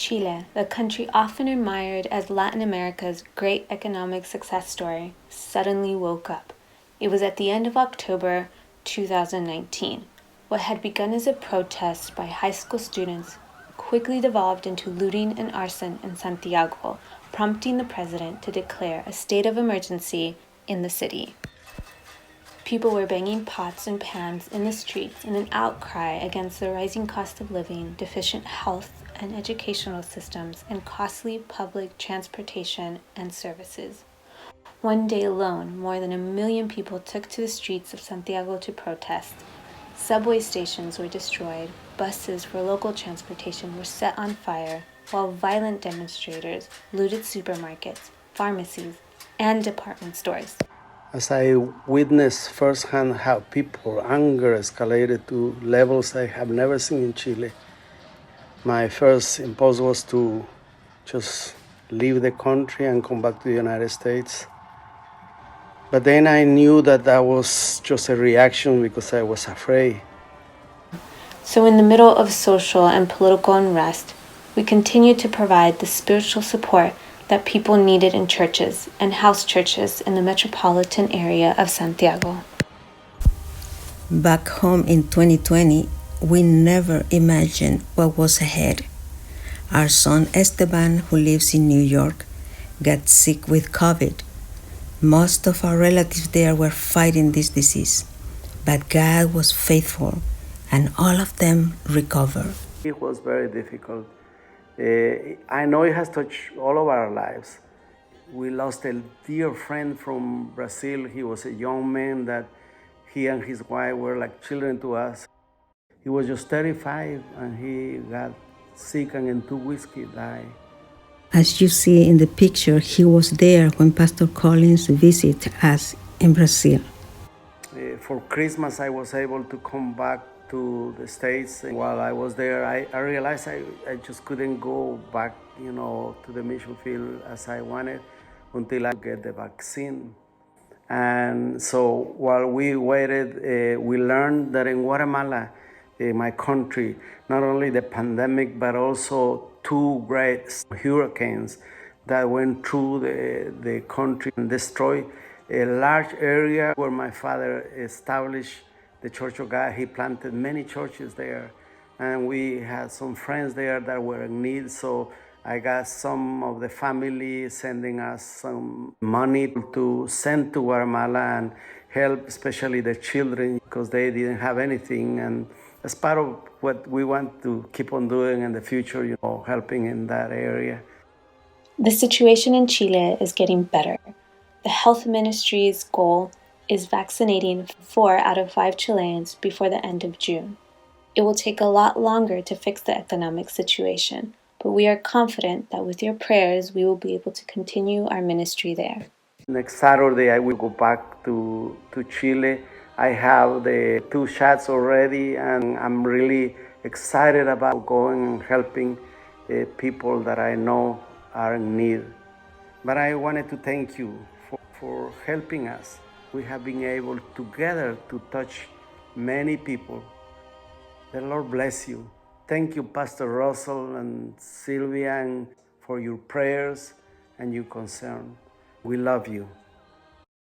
Chile, the country often admired as Latin America's great economic success story, suddenly woke up. It was at the end of October 2019. What had begun as a protest by high school students quickly devolved into looting and arson in Santiago, prompting the president to declare a state of emergency in the city. People were banging pots and pans in the streets in an outcry against the rising cost of living, deficient health and educational systems, and costly public transportation and services. One day alone, more than 1 million people took to the streets of Santiago to protest. Subway stations were destroyed, buses for local transportation were set on fire, while violent demonstrators looted supermarkets, pharmacies, and department stores. As I witnessed firsthand how people anger escalated to levels I have never seen in Chile, my first impulse was to just leave the country and come back to the United States. But then I knew that that was just a reaction because I was afraid. So in the middle of social and political unrest, we continued to provide the spiritual support that people needed in churches and house churches in the metropolitan area of Santiago. Back home in 2020, we never imagined what was ahead. Our son Esteban, who lives in New York, got sick with COVID. Most of our relatives there were fighting this disease, but God was faithful, and all of them recovered. It was very difficult. I know it has touched all of our lives. We lost a dear friend from Brazil. He was a young man that he and his wife were like children to us. He was just 35 and he got sick and in 2 weeks he died. As you see in the picture, he was there when Pastor Collins visited us in Brazil. For Christmas, I was able to come back to the States. And while I was there, I realized I just couldn't go back, to the mission field as I wanted until I get the vaccine. And so while we waited, we learned that in Guatemala, my country, not only the pandemic, but also 2 great hurricanes that went through the country and destroyed a large area where my father established the Church of God. He planted many churches there, and we had some friends there that were in need. So I got some of the family sending us some money to send to Guatemala and help, especially the children, because they didn't have anything. And as part of what we want to keep on doing in the future, helping in that area. The situation in Chile is getting better. The health ministry's goal is vaccinating 4 out of 5 Chileans before the end of June. It will take a lot longer to fix the economic situation, but we are confident that with your prayers, we will be able to continue our ministry there. Next Saturday, I will go back to Chile. I have the 2 shots already, and I'm really excited about going and helping people that I know are in need. But I wanted to thank you for helping us. We have been able together to touch many people. The Lord bless you. Thank you, Pastor Russell and Sylvia, for your prayers and your concern. We love you.